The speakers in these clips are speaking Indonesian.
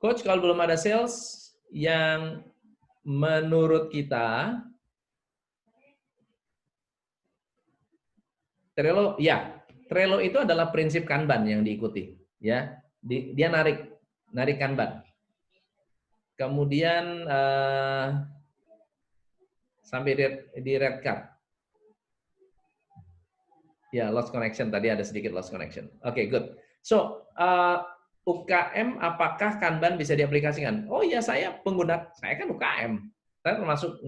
Coach, kalau belum ada sales yang menurut kita Trello, ya, Trello itu adalah prinsip Kanban yang diikuti, ya. Dia narik Kanban. Kemudian sampai di red card. Ya, lost connection tadi ada sedikit lost connection. Oke, good. So, UKM apakah Kanban bisa diaplikasikan? Oh ya, saya kan UKM. Saya termasuk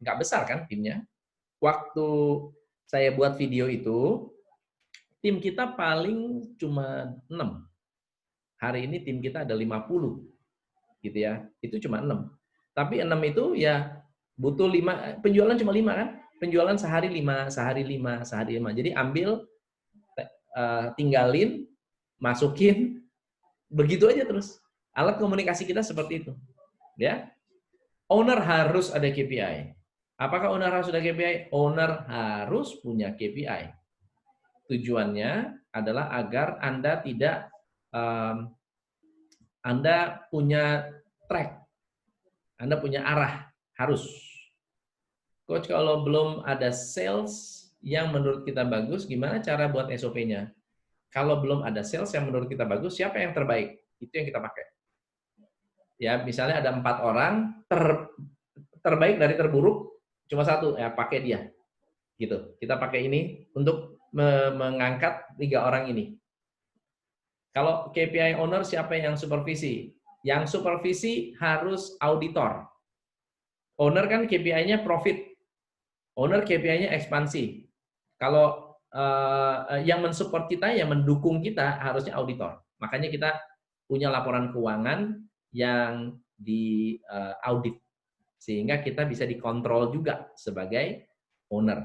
nggak besar kan timnya. Waktu saya buat video itu, tim kita paling cuma 6. Hari ini tim kita ada 50, gitu ya. Itu cuma 6. Tapi 6 itu ya butuh 5, penjualan cuma 5 kan? Penjualan sehari 5, sehari 5, sehari 5. Jadi ambil, tinggalin, masukin, begitu aja terus. Alat komunikasi kita seperti itu. Ya. Owner harus ada KPI. Apakah owner harus ada KPI? Owner harus punya KPI. Tujuannya adalah agar Anda tidak Anda punya track, Anda punya arah, harus. Coach, kalau belum ada sales yang menurut kita bagus, gimana cara buat SOP-nya? Kalau belum ada sales yang menurut kita bagus, siapa yang terbaik? Itu yang kita pakai. Ya, misalnya ada 4 orang, terbaik dari terburuk cuma 1, ya pakai dia. Gitu. Kita pakai ini untuk mengangkat 3 orang ini. Kalau KPI owner, siapa yang supervisi? Yang supervisi harus auditor. Owner kan KPI-nya profit. Owner KPI-nya ekspansi. Kalau yang mensupport kita, yang mendukung kita harusnya auditor. Makanya kita punya laporan keuangan yang di audit. Sehingga kita bisa dikontrol juga sebagai owner.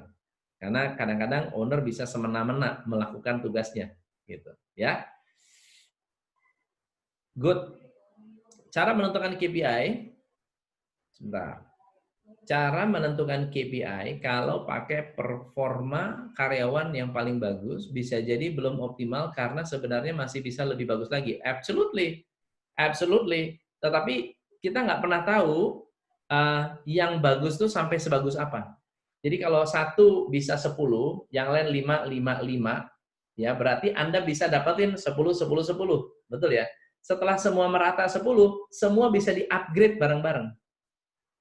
Karena kadang-kadang owner bisa semena-mena melakukan tugasnya. Gitu. Ya. Good. Cara menentukan KPI, sebentar. Cara menentukan KPI kalau pakai performa karyawan yang paling bagus bisa jadi belum optimal karena sebenarnya masih bisa lebih bagus lagi. Absolutely, absolutely. Tetapi kita nggak pernah tahu yang bagus tuh sampai sebagus apa. Jadi kalau satu bisa 10, yang lain 5, 5, 5, ya berarti Anda bisa dapetin 10, 10, 10. Betul ya? Setelah semua merata 10, semua bisa di-upgrade bareng-bareng.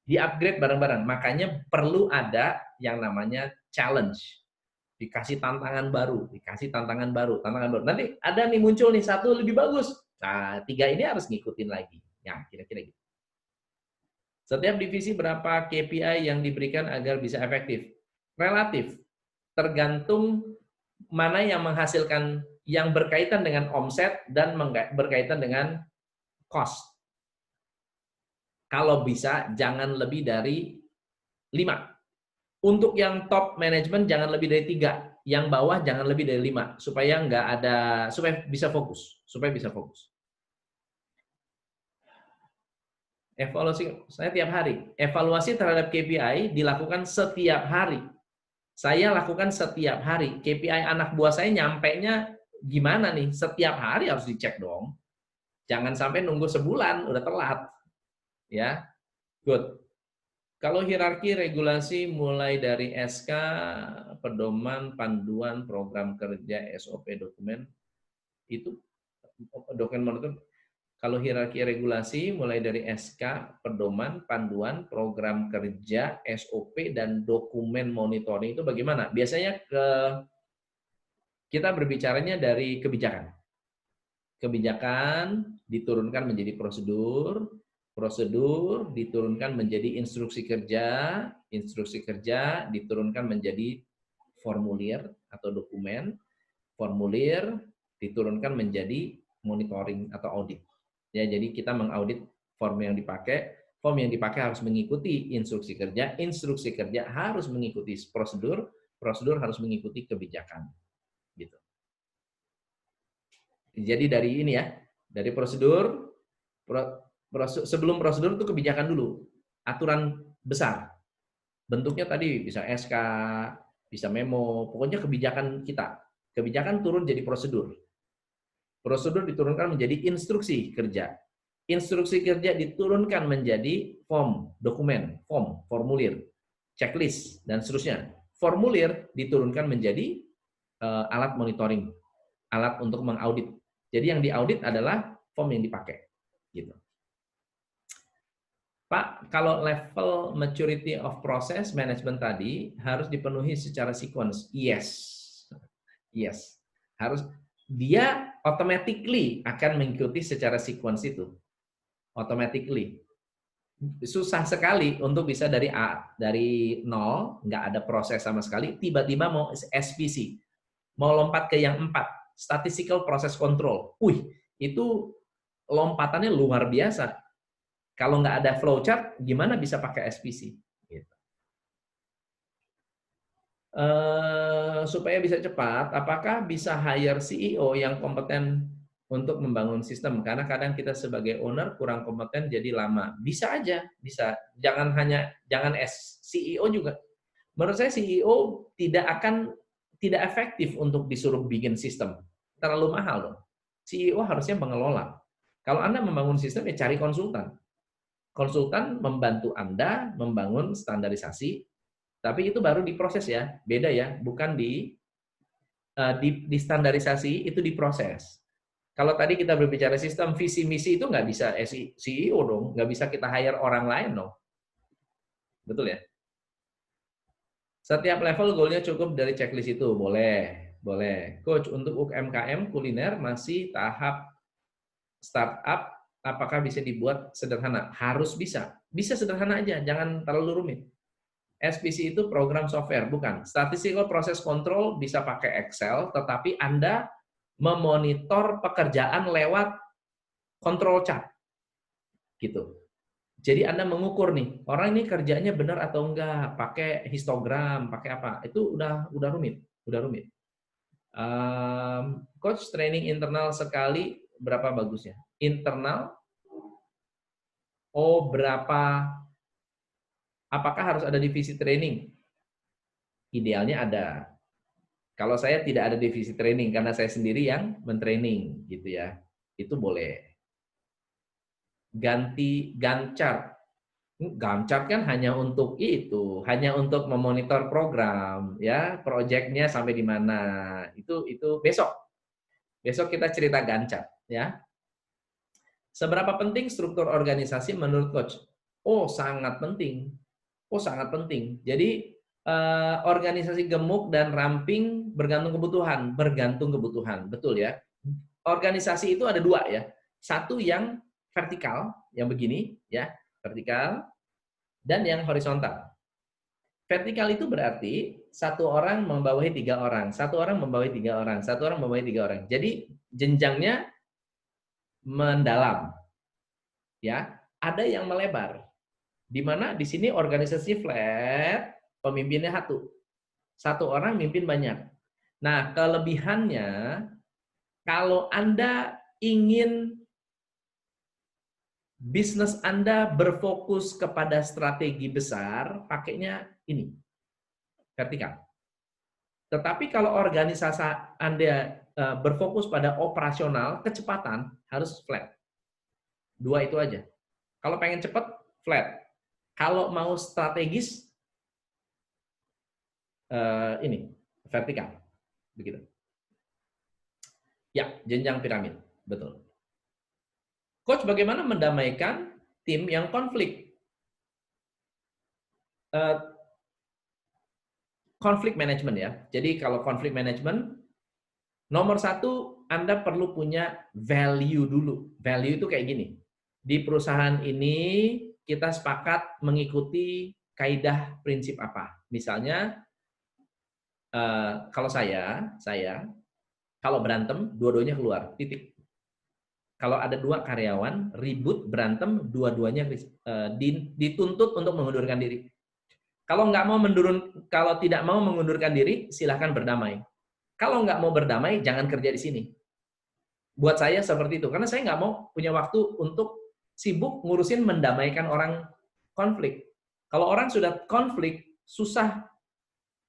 Di-upgrade bareng-bareng. Makanya perlu ada yang namanya challenge. Dikasih tantangan baru, dikasih tantangan baru, tantangan baru. Nanti ada nih muncul nih satu lebih bagus. Nah, 3 ini harus ngikutin lagi. Ya, kira-kira gitu. Setiap divisi berapa KPI yang diberikan agar bisa efektif? Relatif. Tergantung mana yang menghasilkan, yang berkaitan dengan omset dan berkaitan dengan cost. Kalau bisa, jangan lebih dari 5. Untuk yang top management jangan lebih dari 3. Yang bawah jangan lebih dari 5. Supaya nggak ada, supaya bisa fokus. Supaya bisa fokus. Evaluasi saya tiap hari. Evaluasi terhadap KPI dilakukan setiap hari. Saya lakukan setiap hari. KPI anak buah saya nyampenya gimana nih? Setiap hari harus dicek dong. Jangan sampai nunggu sebulan, udah telat. Ya, good. Kalau hierarki regulasi mulai dari SK, pedoman, panduan, program kerja, SOP, dokumen, itu dokumen monitoring. Kalau hierarki regulasi mulai dari SK, pedoman, panduan, program kerja, SOP, dan dokumen monitoring itu bagaimana? Biasanya kita berbicaranya dari kebijakan. Kebijakan diturunkan menjadi prosedur, prosedur diturunkan menjadi instruksi kerja diturunkan menjadi formulir atau dokumen, formulir diturunkan menjadi monitoring atau audit. Ya, jadi kita mengaudit form yang dipakai harus mengikuti instruksi kerja harus mengikuti prosedur, prosedur harus mengikuti kebijakan. Gitu. Jadi dari ini ya, dari prosedur, sebelum prosedur itu kebijakan dulu, aturan besar. Bentuknya tadi bisa SK, bisa memo, pokoknya kebijakan kita. Kebijakan turun jadi prosedur. Prosedur diturunkan menjadi instruksi kerja. Instruksi kerja diturunkan menjadi form, dokumen, formulir, checklist, dan seterusnya. Formulir diturunkan menjadi alat monitoring, alat untuk mengaudit. Jadi yang diaudit adalah form yang dipakai. Gitu. Pak, kalau level maturity of process management tadi harus dipenuhi secara sequence. Yes. Yes. Harus, dia automatically akan mengikuti secara sequence itu. Automatically. Susah sekali untuk bisa dari nol, nggak ada proses sama sekali, tiba-tiba mau SPC, mau lompat ke yang 4, statistical process control. Itu lompatannya luar biasa. Kalau nggak ada flowchart, gimana bisa pakai SPC? Gitu. Supaya bisa cepat, apakah bisa hire CEO yang kompeten untuk membangun sistem? Karena kadang kita sebagai owner kurang kompeten jadi lama. Bisa aja, bisa. Jangan CEO juga. Menurut saya CEO tidak efektif untuk disuruh bikin sistem. Terlalu mahal dong. CEO harusnya mengelola. Kalau Anda membangun sistem, ya cari konsultan. Konsultan membantu Anda membangun standarisasi, tapi itu baru diproses ya, beda ya, bukan di standarisasi, itu diproses. Kalau tadi kita berbicara sistem visi misi itu nggak bisa CEO dong, nggak bisa kita hire orang lain dong, betul ya? Setiap level goalnya cukup dari checklist itu, boleh. Coach, untuk UMKM kuliner masih tahap startup, apakah bisa dibuat sederhana? Harus bisa sederhana aja, jangan terlalu rumit. SPC itu program software, bukan. Statistical Process Control bisa pakai Excel, tetapi Anda memonitor pekerjaan lewat control chart. Gitu. Jadi Anda mengukur nih, orang ini kerjanya benar atau enggak, pakai histogram, pakai apa. Itu udah rumit. Coach, training internal sekali, berapa bagusnya? Internal, berapa, apakah harus ada divisi training? Idealnya ada. Kalau saya tidak ada divisi training karena saya sendiri yang mentraining gitu ya. Itu boleh. Ganti Gantt chart. Gantt chart kan hanya untuk itu, hanya untuk memonitor program ya, proyeknya sampai di mana. Itu besok. Besok kita cerita Gantt chart ya. Seberapa penting struktur organisasi menurut coach? Sangat penting. Sangat penting. Jadi organisasi gemuk dan ramping bergantung kebutuhan, betul ya. Organisasi itu ada dua ya, satu yang vertikal, yang begini ya, vertikal, dan yang horizontal. Vertikal itu berarti satu orang membawahi 3 orang, satu orang membawahi 3 orang, satu orang membawahi 3 orang. Jadi jenjangnya mendalam, ya. Ada yang melebar, di mana di sini organisasi flat, pemimpinnya satu orang mimpin banyak. Nah, kelebihannya kalau Anda ingin bisnis Anda berfokus kepada strategi besar, pakainya ini, vertikal. Tetapi kalau organisasi Anda berfokus pada operasional, kecepatan, harus flat. Dua itu aja. Kalau pengen cepat, flat. Kalau mau strategis, ini, vertikal. Begitu. Ya, jenjang piramid. Betul. Coach, bagaimana mendamaikan tim yang konflik? Konflik manajemen ya. Jadi kalau konflik manajemen, nomor satu, Anda perlu punya value dulu. Value itu kayak gini. Di perusahaan ini, kita sepakat mengikuti kaidah prinsip apa. Misalnya, kalau saya kalau berantem, dua-duanya keluar, titik. Kalau ada 2 karyawan, ribut, berantem, dua-duanya dituntut untuk mengundurkan diri. Kalau tidak mau mengundurkan diri, silahkan berdamai. Kalau nggak mau berdamai, jangan kerja di sini. Buat saya seperti itu, karena saya nggak mau punya waktu untuk sibuk ngurusin mendamaikan orang konflik. Kalau orang sudah konflik, susah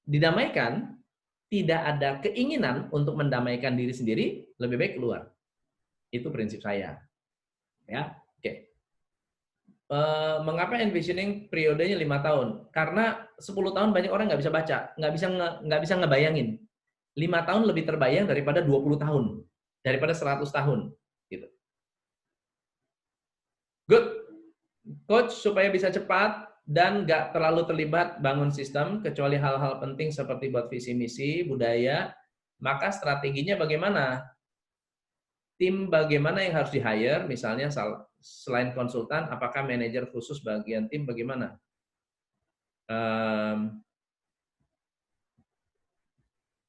didamaikan, tidak ada keinginan untuk mendamaikan diri sendiri, lebih baik keluar. Itu prinsip saya. Ya, oke. Mengapa envisioning periodenya 5 tahun? Karena 10 tahun banyak orang nggak bisa baca, nggak bisa ngebayangin. 5 tahun lebih terbayang daripada 20 tahun, daripada 100 tahun. Gitu. Good. Coach, supaya bisa cepat dan nggak terlalu terlibat bangun sistem, kecuali hal-hal penting seperti buat visi misi, budaya, maka strateginya bagaimana? Tim bagaimana yang harus di-hire, misalnya selain konsultan, apakah manajer khusus bagian tim bagaimana?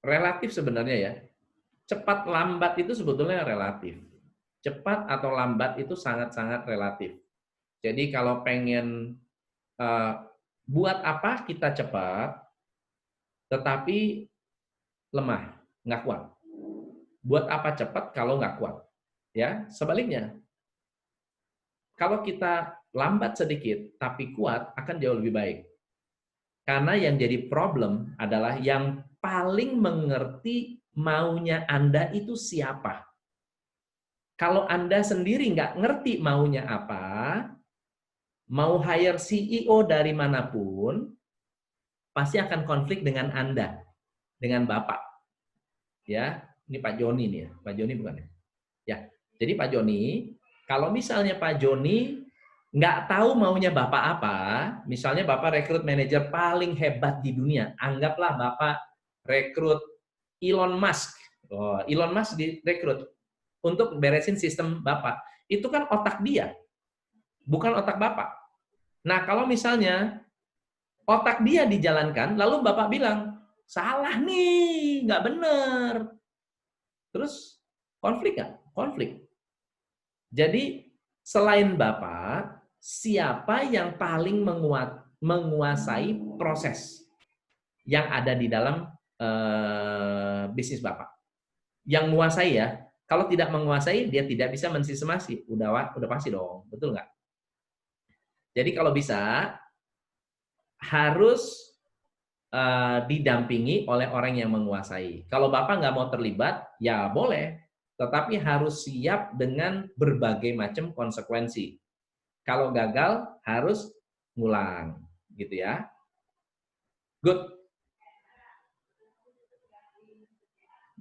Relatif sebenarnya ya. Cepat lambat itu sebetulnya relatif. Cepat atau lambat itu sangat-sangat relatif. Jadi kalau pengen buat apa kita cepat, tetapi lemah, nggak kuat. Buat apa cepat kalau nggak kuat? Ya, sebaliknya. Kalau kita lambat sedikit tapi kuat akan jauh lebih baik. Karena yang jadi problem adalah yang paling mengerti maunya Anda itu siapa. Kalau Anda sendiri nggak ngerti maunya apa, mau hire CEO dari manapun, pasti akan konflik dengan Anda, dengan Bapak. Ya, ini Pak Joni nih ya, Pak Joni bukan ya? Ya, jadi Pak Joni, kalau misalnya Pak Joni nggak tahu maunya Bapak apa, misalnya Bapak rekrut manajer paling hebat di dunia, anggaplah Bapak rekrut Elon Musk. Oh, Elon Musk direkrut untuk beresin sistem Bapak. Itu kan otak dia, bukan otak Bapak. Nah, kalau misalnya otak dia dijalankan, lalu Bapak bilang, salah nih, nggak bener. Terus konflik nggak? Konflik. Jadi selain Bapak, siapa yang paling menguasai proses yang ada di dalam bisnis Bapak? Yang menguasai ya. Kalau tidak menguasai, dia tidak bisa mensistemasi. Udah pasti dong, betul nggak? Jadi kalau bisa harus didampingi oleh orang yang menguasai. Kalau Bapak nggak mau terlibat, ya boleh. Tetapi harus siap dengan berbagai macam konsekuensi. Kalau gagal, harus ngulang. Gitu ya. Good.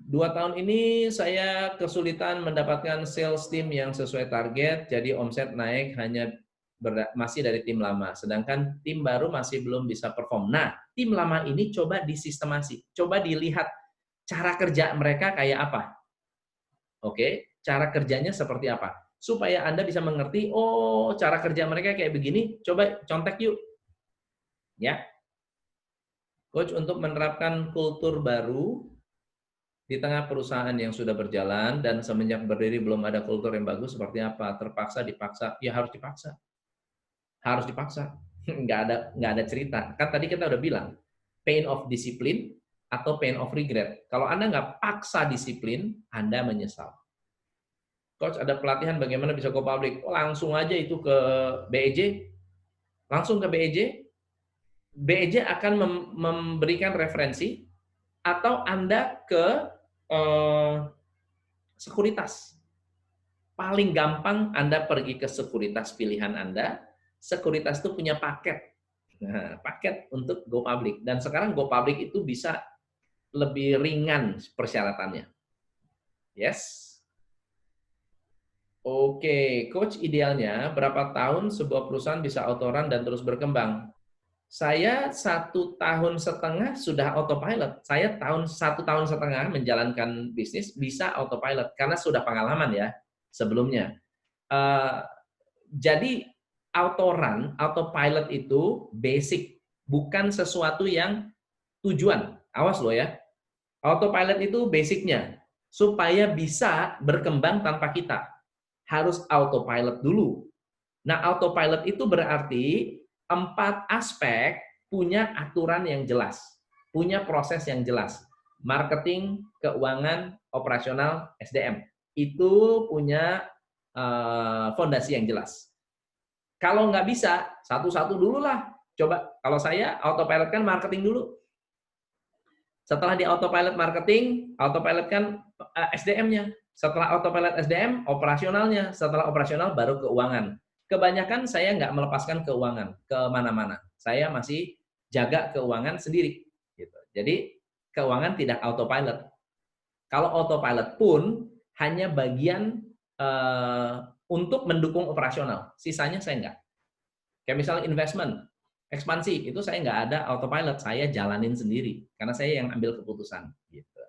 2 tahun ini saya kesulitan mendapatkan sales team yang sesuai target, jadi omset naik hanya masih dari tim lama, sedangkan tim baru masih belum bisa perform. Nah, tim lama ini coba disistemasi, coba dilihat cara kerja mereka kayak apa. Oke, cara kerjanya seperti apa. Supaya Anda bisa mengerti, oh cara kerja mereka kayak begini, coba contek yuk. Ya. Coach, untuk menerapkan kultur baru di tengah perusahaan yang sudah berjalan dan semenjak berdiri belum ada kultur yang bagus, seperti apa? Terpaksa, dipaksa, ya harus dipaksa. Harus dipaksa. Nggak ada cerita. Kan tadi kita udah bilang, pain of discipline atau pain of regret. Kalau Anda nggak paksa disiplin, Anda menyesal. Coach, ada pelatihan bagaimana bisa go public. Oh, langsung aja itu ke BEJ. Langsung ke BEJ. BEJ akan memberikan referensi atau Anda ke sekuritas. Paling gampang Anda pergi ke sekuritas pilihan Anda. Sekuritas itu punya paket. Nah, paket untuk go public. Dan sekarang go public itu bisa lebih ringan persyaratannya. Yes. Oke, coach, idealnya berapa tahun sebuah perusahaan bisa auto-run dan terus berkembang? Saya 1,5 tahun sudah autopilot. Saya 1,5 tahun menjalankan bisnis bisa autopilot karena sudah pengalaman ya sebelumnya. Jadi auto-run, autopilot itu basic, bukan sesuatu yang tujuan. Awas loh ya. Autopilot itu basicnya supaya bisa berkembang tanpa kita. Harus autopilot dulu. Nah, autopilot itu berarti 4 aspek punya aturan yang jelas, punya proses yang jelas. Marketing, keuangan, operasional, SDM. Itu punya fondasi yang jelas. Kalau nggak bisa, satu-satu dulu lah. Coba, kalau saya autopilot kan marketing dulu. Setelah di autopilot marketing, autopilot kan SDM-nya. Setelah autopilot SDM, operasionalnya. Setelah operasional, baru keuangan. kebanyakan saya nggak melepaskan keuangan ke mana-mana. Saya masih jaga keuangan sendiri. Gitu. Jadi keuangan tidak autopilot. Kalau autopilot pun hanya bagian untuk mendukung operasional. Sisanya saya nggak. Kayak misalnya investment, ekspansi, itu saya nggak ada autopilot. Saya jalanin sendiri. Karena saya yang ambil keputusan. Gitu.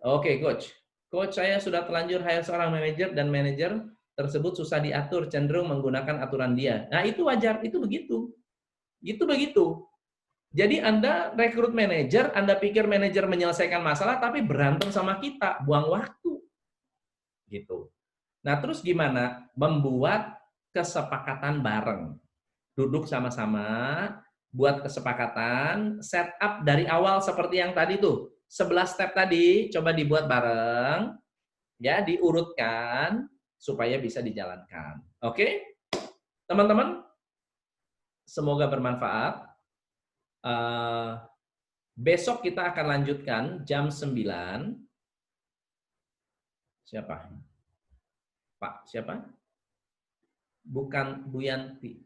Oke, Coach. Coach, saya sudah terlanjur hire seorang manajer dan manajer tersebut susah diatur, cenderung menggunakan aturan dia. Nah, itu wajar, itu begitu. Itu begitu. Jadi Anda rekrut manajer, Anda pikir manajer menyelesaikan masalah, tapi berantem sama kita, buang waktu. Gitu. Nah, terus gimana? Membuat kesepakatan bareng. Duduk sama-sama, buat kesepakatan, setup dari awal seperti yang tadi tuh. 11 step tadi, coba dibuat bareng, ya, diurutkan, supaya bisa dijalankan. Oke? Teman-teman, semoga bermanfaat. Besok kita akan lanjutkan jam 9. Siapa? Pak, siapa? Bukan Bu Yanti.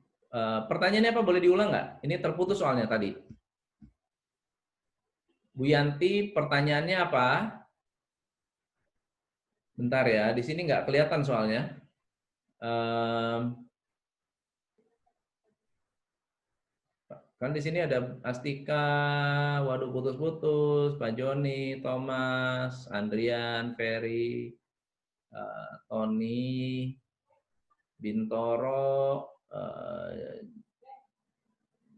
Pertanyaannya apa? Boleh diulang nggak? Ini terputus soalnya tadi. Bu Yanti, pertanyaannya apa? Bentar ya, di sini nggak kelihatan soalnya. Kan di sini ada Astika, waduh putus-putus, Pak Joni, Thomas, Andrian, Ferry, Tony, Bintoro,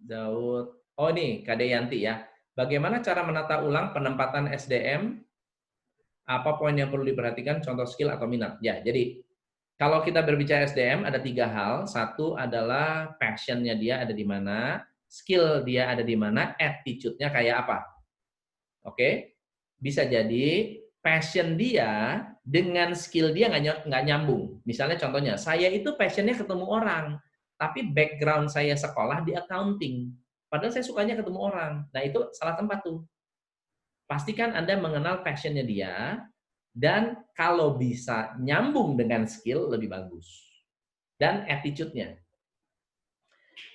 Daud. Oh ini Kade Yanti ya. Bagaimana cara menata ulang penempatan SDM? Apa poin yang perlu diperhatikan? Contoh skill atau minat. Ya, jadi kalau kita berbicara SDM ada 3 hal. Satu adalah passion-nya dia ada di mana, skill dia ada di mana, attitude-nya kayak apa. Oke? Bisa jadi passion dia dengan skill dia nggak nyambung. Misalnya contohnya, saya itu passion-nya ketemu orang, tapi background saya sekolah di accounting. Padahal saya sukanya ketemu orang. Nah, itu salah tempat tuh. Pastikan Anda mengenal passion-nya dia, dan kalau bisa nyambung dengan skill, lebih bagus. Dan attitude-nya.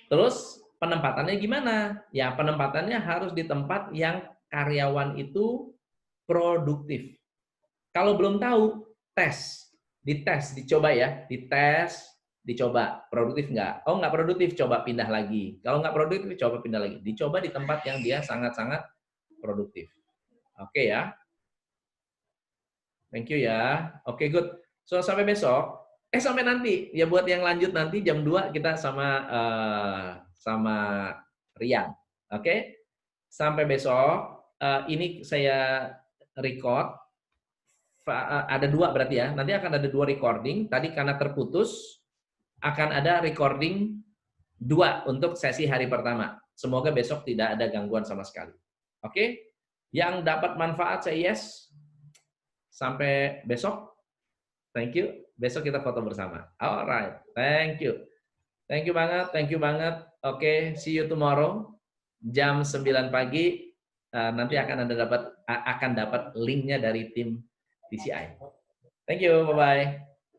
Terus, penempatannya gimana? Ya, penempatannya harus di tempat yang karyawan itu produktif. Kalau belum tahu, tes. Dites, dicoba ya. Dites, dicoba. Produktif nggak? Oh, nggak produktif, coba pindah lagi. Kalau nggak produktif, coba pindah lagi. Dicoba di tempat yang dia sangat-sangat produktif. Oke ya. Thank you ya. Oke, good. So, sampai besok. Sampai nanti. Ya, buat yang lanjut nanti jam 2 kita sama Rian. Oke? Sampai besok. Ini saya record. Ada 2 berarti ya. Nanti akan ada 2 recording. Tadi karena terputus, akan ada recording 2 untuk sesi hari pertama. Semoga besok tidak ada gangguan sama sekali. Oke? Yang dapat manfaat saya yes. Sampai besok. Thank you. Besok kita foto bersama. Alright. Thank you. Thank you banget. Thank you banget. Oke, see you tomorrow. Jam 9 pagi. Nanti akan dapat linknya dari tim TCI. Thank you. Bye-bye.